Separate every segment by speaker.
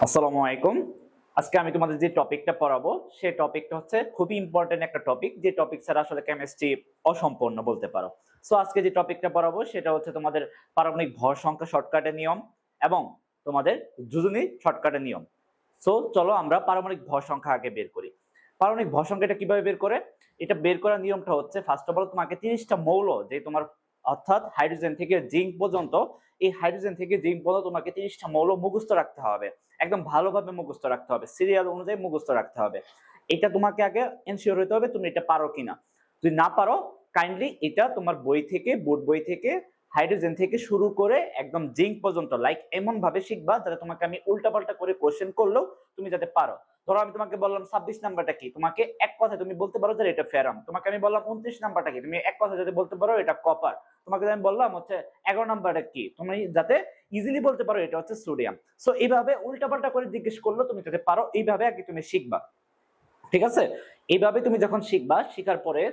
Speaker 1: আসসালামু আলাইকুম। আজকে আমি তোমাদের যে টপিকটা পড়াবো সেই টপিকটা হচ্ছে খুবই ইম্পর্টেন্ট একটা টপিক, যে টপিক ছাড়া আসলে কেমিস্ট্রি অসম্পূর্ণ বলতে পারো। সো আজকে যে টপিকটা পড়াবো সেটা হচ্ছে তোমাদের পারমাণবিক ভর সংখ্যা শর্টকাটের নিয়ম এবং তোমাদের যোজনী শর্টকাটের নিয়ম। সো চলো আমরা পারমাণবিক ভর সংখ্যা আগে বের করি। পারমাণবিক ভর সংখ্যাটা কিভাবে বের করে? এটা বের করার নিয়মটা হচ্ছে, ফার্স্ট অফ অল তোমাকে 30টা মৌল, যে তোমার অর্থাৎ হাইড্রোজেন থেকে জিঙ্ক পর্যন্ত, এই হাইড্রোজেন থেকে জিঙ্ক পর্যন্ত তোমাকে 30টা মৌল মুখস্থ রাখতে হবে। একদম ভালোভাবে মুখস্থ রাখতে হবে, সিরিয়াল অনুযায়ী মুখস্থ রাখতে হবে। এটা তোমাকে আগে এনশিওর হতে হবে তুমি এটা পারো কিনা। যদি না পারো, কাইন্ডলি এটা তোমার বই থেকে, বোর্ড বই থেকে হাইড্রোজেন থেকে শুরু করে একদম জিঙ্ক পর্যন্ত লাইক এমন ভাবে শিখবা যাতে তোমাকে আমি উল্টাপাল্টা করে কোশ্চেন করলেও তুমি যাতে পারো। ধরো আমি তোমাকে বললাম 26 নাম্বারটা কি, তোমাকে এক কথায় তুমি বলতে পারো যে এটা ফেরাম। তোমাকে আমি বললাম 29 নাম্বারটা কি, তুমি এক কথায় যাতে বলতে পারো এটা কপার। তোমাকে আমি বললাম হচ্ছে 11 নাম্বারটা কি, তুমি যাতে ইজিলি বলতে পারো এটা হচ্ছে সোডিয়াম। সো এইভাবে উল্টাপাল্টা করে জিজ্ঞেস করলো তুমি যাতে পারো, এইভাবে আগে তুমি শিখবা, ঠিক আছে? এইভাবে তুমি যখন শিখবা, শিখার পরে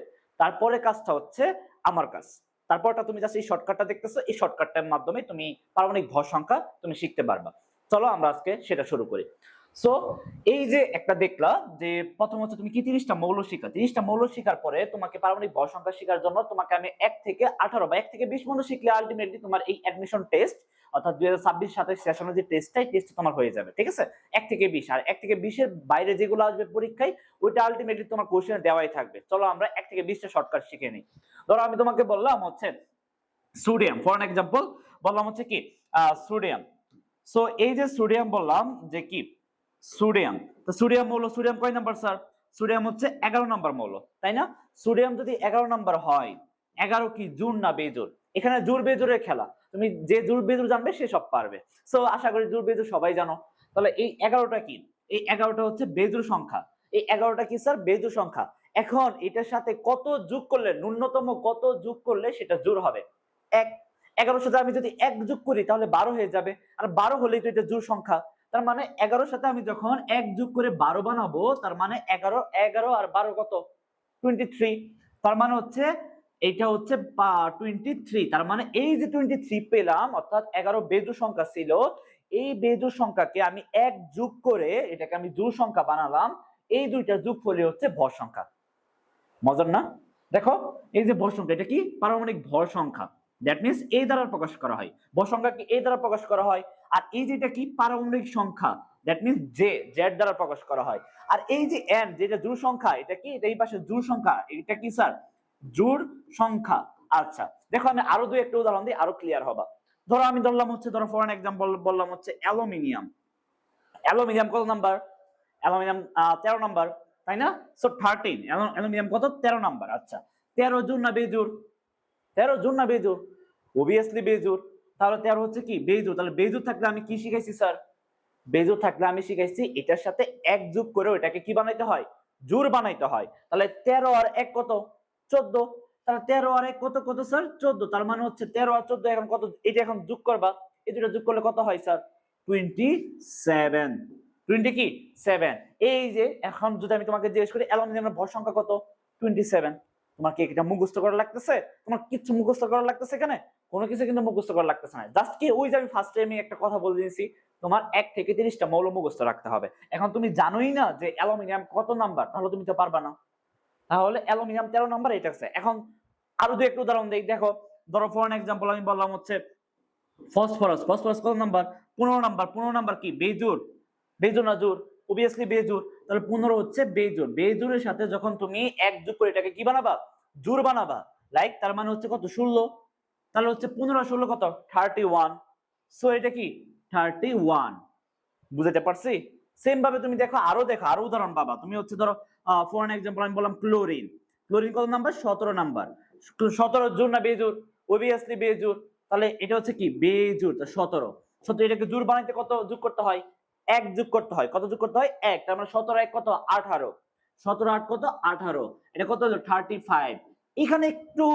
Speaker 1: তারপরে কাজটা হচ্ছে আমার কাজ। তারপরটা তুমি জাস্ট এই শর্টকাটটা দেখতেছো, এই শর্টকাটটার মাধ্যমে তুমি পারমাণবিক ভর সংখ্যা তুমি শিখতে পারবা। চলো আমরা আজকে সেটা শুরু করি। সো এই যে একটা দেখলা যে প্রথম হচ্ছে তুমি কি 30টা মৌল শিখা, 30টা মৌল শিখার পরে তোমাকে পারমাণবিক ভর সংখ্যা শেখার জন্য তোমাকে আমি 1 থেকে 18 বা 1 থেকে 20 পর্যন্ত শিখলে আলটিমেটলি তোমার এই অ্যাডমিশন টেস্ট অর্থাৎ 2026-27 সেশনের যে টেস্টটাই টেস্ট তোমার হয়ে যাবে, ঠিক আছে? 1 থেকে 20, আর 1 থেকে 20 এর বাইরে যেগুলো আসবে পরীক্ষায় ওইটা আলটিমেটলি তোমার কোশ্চেনে দেওয়াই থাকবে। চলো আমরা 1 থেকে 20টা শর্টকাট শিখে নিই। ধরো আমি তোমাকে বললাম হচ্ছে সোডিয়াম, ফর এন এক্সাম্পল বললাম হচ্ছে কি সোডিয়াম। সো এই যে সোডিয়াম বললাম যে কি সোডিয়াম, তো সোডিয়াম মৌল, সোডিয়াম কয় নাম্বার স্যার? সোডিয়াম হচ্ছে 11 নাম্বার মৌল, তাই না? সোডিয়াম যদি 11 নাম্বার হয়, 11 কি জোড় না বেজোড়? এখানে জোড় বেজোড়ের খেলা, তুমি যে জোড় বেজোড় জানবে সে সব পারবে। সো আশা করি জোড় বেজোড় সবাই জানো। তাহলে এই 11টা কি? এই 11টা হচ্ছে বেজোড় সংখ্যা। এই 11টা কি স্যার? বেজোড় সংখ্যা। এখন এটার সাথে কত যোগ করলে, ন্যূনতম কত যোগ করলে সেটা জোড় হবে? 1। 11 সাথে আমি যদি 1 যোগ করি তাহলে 12 হয়ে যাবে, আর 12 হলেই তো এটা জোড় সংখ্যা। তার মানে 11 সাথে আমি যখন 1 যোগ করে 12 বানাবো, তার মানে 11 11 আর 12 কত? 23। তার মানে হচ্ছে এটা হচ্ছে 23। তার মানে এই যে 23 পেলাম, অর্থাৎ 11 বেজোড় সংখ্যা ছিল, এই বেজোড় সংখ্যাকে আমি 1 যোগ করে এটাকে আমি জোড় সংখ্যা বানালাম। এই দুইটা যোগফলই হচ্ছে ভর সংখ্যা। মজার না? দেখো এই যে ভর সংখ্যা, এটা কি পারমাণবিক ভর সংখ্যা। দ্যাট মিন্স এই দ্বারা প্রকাশ করা হয়, ভর সংখ্যাকে এই দ্বারা প্রকাশ করা হয়। আর এই যেটা কি পারমাণবিক সংখ্যা, দ্যাট মিন্স জেড দ্বারা প্রকাশ করা হয়। আর এই যে এন, যেটা জোড় সংখ্যা, এটা কি? এটা এই পাশে জোড় সংখ্যা, এটা কি স্যার? জোড় সংখ্যা। আচ্ছা দেখো আমি আরো দুই একটা উদাহরণ দিই, আরো ক্লিয়ার হবা। ধরো আমি ধরলাম হচ্ছে, ধরো ফর এন এক্সাম্পল বললাম হচ্ছে অ্যালুমিনিয়াম। অ্যালুমিনিয়াম কত নাম্বার? অ্যালুমিনিয়াম 13 নাম্বার, তাই না? সো 13, অ্যালুমিনিয়াম কত? 13 নাম্বার। আচ্ছা 13 জোড় না বেজোড়? 13 জোড় না বেজোড়? অবভিয়াসলি বেজোড়। তাহলে 13 হচ্ছে কি? বেজোড়। তাহলে বেজোড় থাকলে আমি কি শিখাইছি স্যার? বেজোড় থাকলে আমি শিখাইছি এটার সাথে 1 যোগ করে ওটাকে কি বানাইতে হয়? জোড় বানাইতে হয়। তাহলে 13 আর 1 কত? 14। তাহলে 13 আর 1 কত কত স্যার? 14। তার মানে হচ্ছে 13 আর 14 এখন কত? এটা এখন যোগ করবা, এই দুটো যোগ করলে কত হয় স্যার? 27। 20 কি? 7। এই যে এখন যদি আমি তোমাকে জিজ্ঞেস করি অ্যালুমিনিয়ামের ভর সংখ্যা কত? 27। তোমার কি এটা মুখস্থ করা লাগতেছে? তোমার কিছু মুখস্থ করা লাগতেছে এখানে? কোনো কিছু কিন্তু মুখস্থ করা লাগতেছে না। জাস্ট কি ওই যে আমি ফার্স্ট টাইমে একটা কথা বলে দিয়েছি, তোমার 1 থেকে 30টা মৌল মুখস্থ রাখতে হবে। এখন তুমি জানোই না যে অ্যালুমিনিয়াম কত নাম্বার, তাহলে তুমি তো পারবা না। তাহলে অ্যালুমিনিয়াম 13 নাম্বার, এটা আছে। এখন আরো দুই একটা উদাহরণ দেই, দেখো। ধরো ফর এন এক্সাম্পল আমি বললাম হচ্ছে ফসফরাস। ফসফরাস কত নাম্বার? 15 নাম্বার। 15 নাম্বার কি? বেজোড়। বেজোড় না জোড়? অবভিয়াসলি বেজোড়। তাহলে 15 হচ্ছে বেজোড়। বেজোড়ের সাথে যখন তুমি 1 যোগ করে এটাকে কি বানাবা? জোড় বানাবা। লাইক তার মানে হচ্ছে কত? 16। তাহলে হচ্ছে 15 আর 16 কত? 31। সো এটা কি? 31। বুঝাতে পারছি? সেম ভাবে তুমি দেখো, আরো উদাহরণ পাবা। তুমি হচ্ছে ধরো ফর এন এক্সাম্পল আমি বললাম ক্লোরিন। ক্লোরিন কত নাম্বার? 17 নাম্বার। 17 জোড় না বেজোড়? অবভিয়াসলি বেজোড়। তাহলে এটা হচ্ছে কি? বেজোড়। 17 17 এটাকে জোড় বানাইতে কত যোগ করতে হয়? 1 যোগ করতে হয়। কত যোগ করতে হয়? 1। তার মানে 17 1 কত? 18। 17 8 কত? 18। এটা কত হলো? 35। এখানে একটু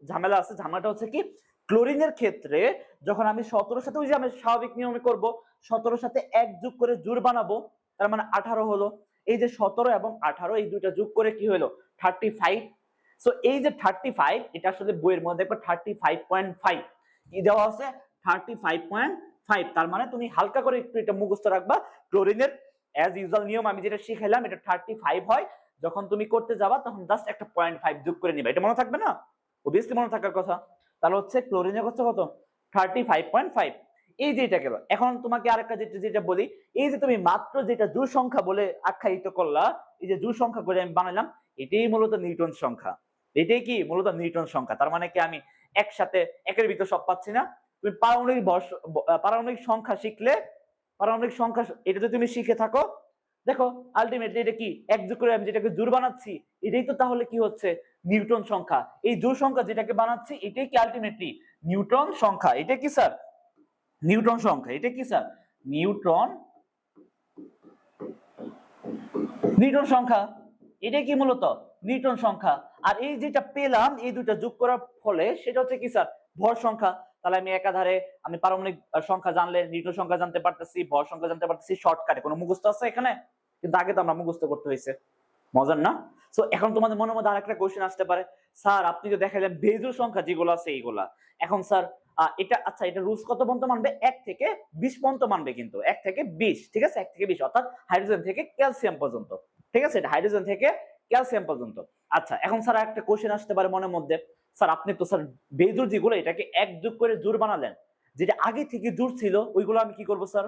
Speaker 1: ঝামেলা আছে। ঝামেলাটা হচ্ছে কি, ক্লোরিনের ক্ষেত্রে যখন আমি 17 সাথে ওই যে আমি স্বাভাবিক নিয়মে করব, 17 সাথে 1 যোগ করে জোড় বানাবো, তার মানে 18 হলো। এই যে 17 এবং 18 এই দুইটা যোগ করে কি হলো? 35। সো এই যে 35, এটা আসলে বইয়ের মধ্যে দেখো 35.5 কি দেওয়া আছে? 35.5 5, তার মানে তুমি হালকা করে একটু এটা মুখস্থ রাখবা। ক্লোরিনের অ্যাজ ইউজুয়াল নিয়ম আমি যেটা শিখাইলাম এটা 35 হয়, যখন তুমি করতে যাবা তখন জাস্ট একটা 0.5 যোগ করে নিবা। এটা মনে থাকবে না? অবভিয়াসলি মনে থাকার কথা। তাহলে হচ্ছে ক্লোরিনের হচ্ছে কত 35.5। এই যে এটা গেল। এখন তোমাকে আরেকটা যেটা বলি, এই যে তুমি মাত্র যেটা জোড় সংখ্যা বলে আখ্যায়িত করলা, এই যে জোড় সংখ্যা করে আমি বানালাম, এটাই মূলত নিউটন সংখ্যা। এটাই কি মূলত নিউটন সংখ্যা। তার মানে কি আমি একসাথে একের ভিতর সব পাচ্ছি না। তুমি পারমাণবিক সংখ্যা শিখলে, পারমাণবিক সংখ্যা এটা যদি তুমি শিখে থাকো, দেখো আলটিমেটলি এটা কি এক যোগ করে আমি যেটাকে জোড় বানাচ্ছি, এটাই তো তাহলে কি হচ্ছে নিউটন সংখ্যা। এই জোড় সংখ্যা যেটাকে বানাচ্ছি এটাই কি আলটিমেটলি নিউটন সংখ্যা। এটা কি স্যার নিউটন সংখ্যা। এটা কি স্যার নিউটন সংখ্যা। এটা কি মূলত নিউটন সংখ্যা। আর এই যেটা পেলাম এই দুইটা যোগ করার ফলে সেটা হচ্ছে কি স্যার ভর সংখ্যা। তাহলে আমি একাধারে আমি পারমাণবিক সংখ্যা জানলে নিউটন সংখ্যা জানতে পারতেছি, ভর সংখ্যা জানতে পারতেছি শর্টকাটে। কোনো মুখস্থ আছে এখানে? কিন্তু আগে তো আমরা মুখস্থ করতে হয়েছে। মজার না? সো এখন তোমাদের মনের মধ্যে আরেকটা কোশ্চেন আসতে পারে, স্যার আপনি তো দেখাইলেন বেজোড় সংখ্যা যেগুলো আছে এইগুলা, এখন স্যার এটা আচ্ছা এটা রুলস কত পর্যন্ত মানবে? 1 থেকে 20 পর্যন্ত মানবে। কিন্তু 1 থেকে 20, ঠিক আছে, 1 থেকে 20 অর্থাৎ হাইড্রোজেন থেকে ক্যালসিয়াম পর্যন্ত, ঠিক আছে, এটা হাইড্রোজেন থেকে ক্যালসিয়াম পর্যন্ত। আচ্ছা এখন স্যার একটা কোশ্চেন আসতে পারে মনের মধ্যে, স্যার আপনি তো স্যার বেজোড় যেগুলো এটাকে এক যোগ করে জোড় বানালেন, যেটা আগে থেকে জোড় ছিল ওইগুলো আমি কি করব স্যার?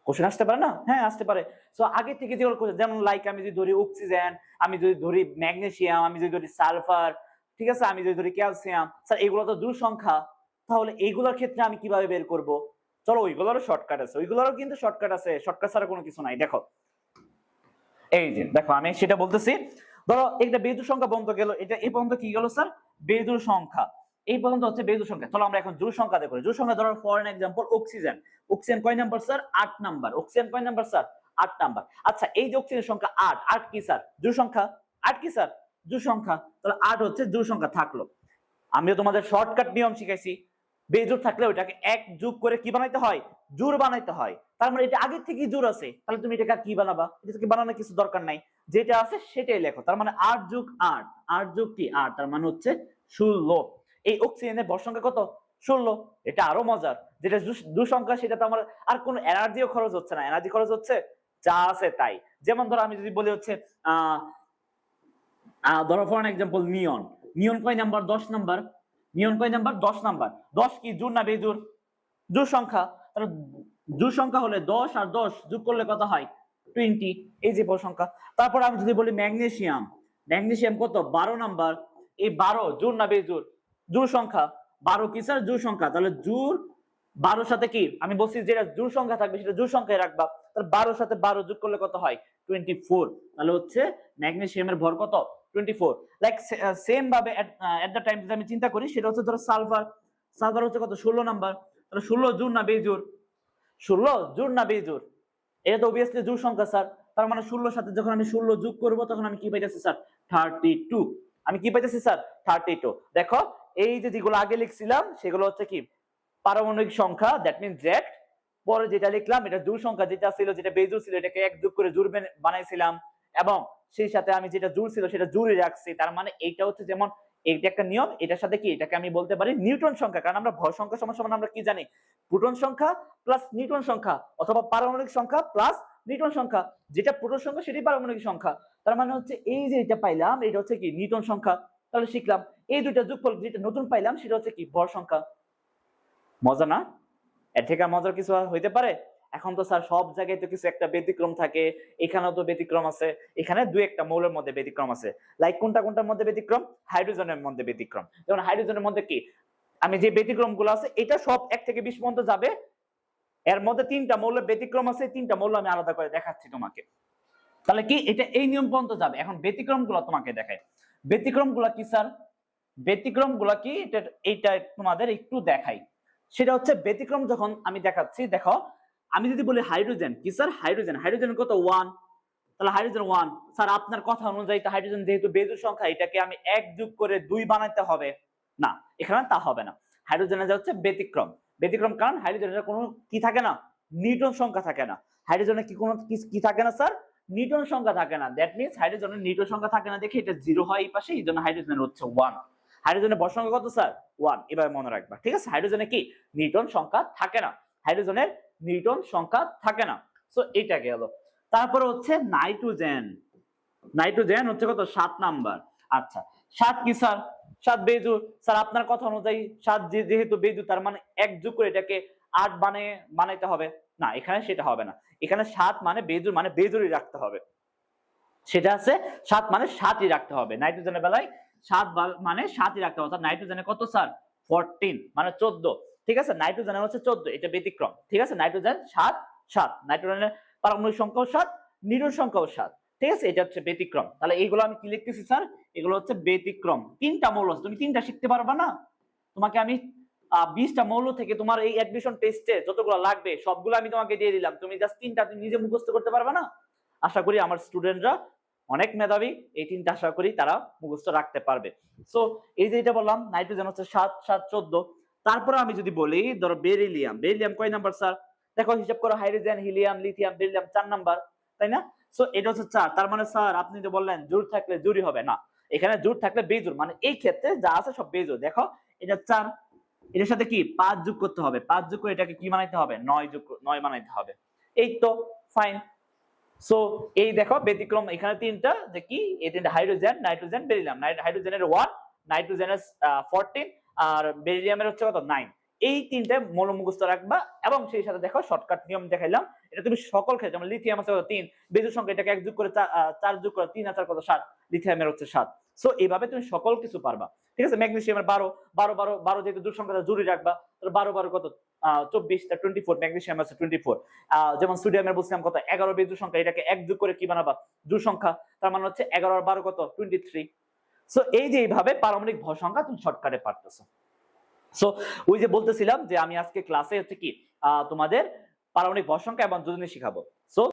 Speaker 1: কোশ্চেন আসতে পারে না? হ্যাঁ আসতে পারে। সো আগে থেকে যেগুলো যেমন লাইক আমি যদি ধরি অক্সিজেন, আমি যদি ধরি ম্যাগনেসিয়াম, আমি যদি ধরি সালফার, ঠিক আছে, আমি যদি ধরি ক্যালসিয়াম, স্যার এগুলো তো জোড় সংখ্যা। তাহলে এইগুলোর ক্ষেত্রে আমি কিভাবে বের করব? চলো ওইগুলোরও শর্টকাট আছে, ওইগুলোরও কিন্তু শর্টকাট আছে, শর্টকাট ছাড়া কোনো কিছু নাই। দেখো এই যে দেখো আমি সেটা বলতেছি, ধরো একটা বেজোড় সংখ্যা পর্যন্ত গেল, এটা এই পর্যন্ত কি গেল স্যার? বেজোড় সংখ্যা। এই পর্যন্ত হচ্ছে বেজোড় সংখ্যা। চলো আমরা এখন জোড় সংখ্যা দেখো। জোড় সংখ্যা ধরো for N example oxygen. Oxygen কয় নাম্বার স্যার? 8 নাম্বার। অক্সিজেন কয় নাম্বার স্যার? 8 নাম্বার। আচ্ছা এই যে অক্সিজেন সংখ্যা 8, 8 কি স্যার? জোড় সংখ্যা। 8 কি স্যার? জোড় সংখ্যা। তাহলে 8 হচ্ছে জোড় সংখ্যা থাকলো। আমিও তোমাদের শর্টকাট নিয়ম শিখাইছি, বেজোড় থাকলে ওটাকে এক যোগ করে কি বানাইতে হয়? জোড় বানাইতে হয়। তার মানে এটা আগে থেকে জোড় আছে, তাহলে তুমি এটাকে কি বানাবা? এটাকে বানানোর কিছু দরকার নাই, যেটা আছে সেটাই লেখো। তার মানে 8 যোগ 8, 8 যোগ কি 8, তার মানে হচ্ছে 16। এই অক্সিজেনের ভর সংখ্যা কত? 16। এটা আরো মজার, যেটা দু সংখ্যা সেটা তো আমার আর কোনো এনার্জিও খরচ হচ্ছে না, এনার্জি খরচ হচ্ছে যা আছে তাই। যেমন ধরো আমি যদি বলি হচ্ছে ধরো ফর एग्जांपल নিয়ন। নিয়ন কয় নাম্বার? 10 নাম্বার। নিয়ন কয় নাম্বার? 10 নাম্বার। 10 কি জোড় না বেজোড়? জোড় সংখ্যা। তাহলে জোড় সংখ্যা হলে 10 আর 10 যোগ করলে কত হয়? 20। এই যে ভর সংখ্যা। তারপর আমি যদি বলি ম্যাগনেসিয়াম, ম্যাগনেসিয়াম কত? 12 নাম্বার। এই 12 জোড় না বেজোড়? জোড় সংখ্যা। 12 কি স্যার? জোড় সংখ্যা। তাহলে জোড় 12 সাথে কি আমি বলছি যেটা জোড় সংখ্যা থাকবে সেটা জোড় সংখ্যায় রাখবা। তাহলে 12 সাথে 12 যোগ করলে কত হয়? 24। তাহলে হচ্ছে ম্যাগনেসিয়ামের ভর কত? 24। লাইক সেম ভাবে এট দ্য টাইম যদি আমি চিন্তা করি সেটা হচ্ছে ধরো সালফার। সালফার হচ্ছে কত? 16 নাম্বার। তাহলে 16 জোড় না বেজোড়? 16 জোড় না বেজোড়? এটা তো অবভিয়াসলি জোড় সংখ্যা স্যার। তার মানে 16 সাথে যখন আমি 16 যোগ করব তখন আমি কি পাইতেছি স্যার? 32। আমি কি পাইতেছি স্যার? 32। দেখো এই যে যেগুলো আগে লিখছিলাম সেগুলো হচ্ছে কি পারমাণবিক সংখ্যা, দ্যাট মিন্স জেড। পরে যেটা লিখলাম এটা জোড় সংখ্যা, যেটা ছিল যেটা বেজোড় ছিল এটাকে এক যোগ করে জোড় বানাইছিলাম, এবং সেই সাথে আমি যেটা জোড় ছিল সেটা জোড়ই রাখছি। তার মানে এইটা হচ্ছে যেমন এইটা একটা নিয়ম, এটার সাথে কি এটাকে আমি বলতে পারি নিউটন সংখ্যা। কারণ আমরা ভর সংখ্যা সমান সমান আমরা কি জানি? প্রোটন সংখ্যা প্লাস নিউটন সংখ্যা, অথবা পারমাণবিক সংখ্যা প্লাস নিউটন সংখ্যা। যেটা প্রোটন সংখ্যা সেটাই পারমাণবিক সংখ্যা। তার মানে হচ্ছে এই যে এটা পাইলাম এটা হচ্ছে কি নিউটন সংখ্যা। তাহলে শিখলাম এই দুইটা যোগফল যেটা নতুন পাইলাম সেটা হচ্ছে কি ভর সংখ্যা। মজা না? এর থেকে মজার কিছু হইতে পারে? এখন তো স্যার সব জায়গায় তো কিছু একটা ব্যতিক্রম থাকে, এখানেও তো ব্যতিক্রম আছে। এখানে দুই একটা মৌলের মধ্যে ব্যতিক্রম আছে। লাইক কোনটা কোনটার মধ্যে ব্যতিক্রম? হাইড্রোজেনের মধ্যে ব্যতিক্রম। যেমন হাইড্রোজেনের মধ্যে কি আমি যে ব্যতিক্রম গুলো আছে এটা সব 1 থেকে 20 পর্যন্ত যাবে। এর মধ্যে 3টা মৌলের ব্যতিক্রম আছে, 3টা মৌল আমি আলাদা করে দেখাচ্ছি তোমাকে। তাহলে কি এটা এই নিয়ম পর্যন্ত যাবে। এখন ব্যতিক্রম গুলো তোমাকে দেখাই। ব্যতিক্রম গুলা কি স্যার? ব্যতিক্রম গুলা কি এইটা তোমাদের একটু দেখাই। সেটা হচ্ছে ব্যতিক্রম যখন আমি দেখাচ্ছি, দেখো আমি যদি বলি হাইড্রোজেন কি স্যার? হাইড্রোজেন। হাইড্রোজেন কত? 1। তাহলে হাইড্রোজেন 1। স্যার আপনার কথা অনুযায়ী তো হাইড্রোজেন যেহেতু বেজোড় সংখ্যা এটাকে আমি এক যোগ করে 2 বানাইতে হবে না, এখানে তা হবে না। হাইড্রোজেনের যা হচ্ছে ব্যতিক্রম। ব্যতিক্রম কারণ হাইড্রোজেনের কোনো কি থাকে না? নিউটন সংখ্যা থাকে না। হাইড্রোজেনের কি কোনো কি থাকে না স্যার? নিউটন সংখ্যা থাকে না। দ্যাট মিন্স হাইড্রোজেনের নিউটন সংখ্যা থাকে না দেখে এটা 0 হয় এই পাশে, এই জন্য হাইড্রোজেনের হচ্ছে 1। হাইড্রোজেনের ভর সংখ্যা কত স্যার? 1। এভাবে মনে রাখবা, ঠিক আছে? হাইড্রোজেনে কি নিউটন সংখ্যা থাকে না। হাইড্রোজেনের নিউট্রন সংখ্যা থাকে না। সো এইটা গেল। তারপরে হচ্ছে নাইট্রোজেন। নাইট্রোজেন হচ্ছে কত 7 নাম্বার। আচ্ছা 7 কি স্যার? 7 বেজুর। স্যার আপনার কথা অনুযায়ী 7 যেহেতু বেজুর তার মানে 1 যোগ করে এটাকে 8 বানাইতে হবে না, এখানে সেটা হবে না। এখানে 7 মানে বেজুর মানে বেজুরই রাখতে হবে, সেটা আছে 7 মানে 7ই রাখতে হবে। নাইট্রোজেনের বেলায় 7 মানে 7ই রাখতে হবে। অর্থাৎ নাইট্রোজেনের কত স্যার? 14 মানে 14। ঠিক আছে, নাইট্রোজেনের হচ্ছে 14, এটা ব্যতিক্রম। ঠিক আছে, নাইট্রোজেন 7 7, নাইট্রোজেনের পারমাণবিক সংখ্যাও 7, নিউট্রন সংখ্যাও 7। ঠিক আছে, এটা হচ্ছে ব্যতিক্রম। তাহলে এইগুলো আমি কি লিখতেছি স্যার? এগুলো হচ্ছে ব্যতিক্রম। 3টা মৌল আছে, তুমি 3টা শিখতে পারবা না? তোমাকে আমি 20টা মৌল থেকে তোমার এই অ্যাডমিশন টেস্টে যতগুলো লাগবে সবগুলো আমি তোমাকে দিয়ে দিলাম, তুমি জাস্ট 3টা তুমি নিজে মুখস্থ করতে পারবা না? আশা করি আমার স্টুডেন্টরা অনেক মেধাবী, এই 3টা আশা করি তারা মুখস্থ রাখতে পারবে। সো এই যে এটা বললাম নাইট্রোজেন হচ্ছে 7 7 14। তারপরে আমি যদি বলি ধরো বেরিলিয়াম। বেরিলিয়াম কয় নাম্বার স্যার? দেখো হিসাব করো, hydrogen, helium, lithium, beryllium 4 number, তাই না? সো এটা হচ্ছে 4। তার মানে স্যার আপনি তো বললেন জোড় থাকলে জোড়ই হবে না, এখানে জোড় থাকলে বেজোড়, মানে এই ক্ষেত্রে যা আছে সব বেজোড়। দেখো এটা 4, এটার সাথে কি 5 যোগ করতে হবে, 5 যোগ করে এটাকে কি বানাইতে হবে? 9 বানাইতে হবে। এই তো ফাইন। সো এই দেখো ব্যতিক্রম এখানে 3টা, যে কি এই 3টা হাইড্রোজেন, নাইট্রোজেন, বেরিলিয়াম। নাইট্রোজেনের 1, নাইট্রোজেনের 14 আর বেরিলিয়ামের হচ্ছে কত 9। এই 3টে মৌল মুখস্থ রাখবা এবং সেই সাথে দেখো শর্টকাট নিয়ম দেখাইলাম, এটা তুমি সকল ক্ষেত্রে, যেমন লিথিয়াম আছে 3, বেজোড় সংখ্যা এটাকে 1 যোগ করে 4 যোগ করে 3 আর 4 কত 7, লিথিয়ামের হচ্ছে 7। সো এইভাবে তুমি সকল কিছু পারবা। ঠিক আছে, ম্যাগনেসিয়ামের 12 12 12 12 যেহেতু জোড় সংখ্যাটা জরুরি রাখবা, তাহলে 12 12 কত 24, তা 24, ম্যাগনেসিয়াম আছে 24। যেমন সোডিয়ামের বলছিলাম কত 11 বেজোড় সংখ্যা, এটাকে 1 যোগ করে কি বানাবা? জোড় সংখ্যা, তার মানে হচ্ছে 11 আর 12 কত 23। সো এই যে এইভাবে পারমাণবিক ভর সংখ্যা তুমি শর্টকাটে পারতেছো। সো ওই যে বলতেছিলাম যে আমি আজকে ক্লাসে হচ্ছে কি তোমাদের পারমাণবিক ভর সংখ্যা এবং যোজনী শিখাবো।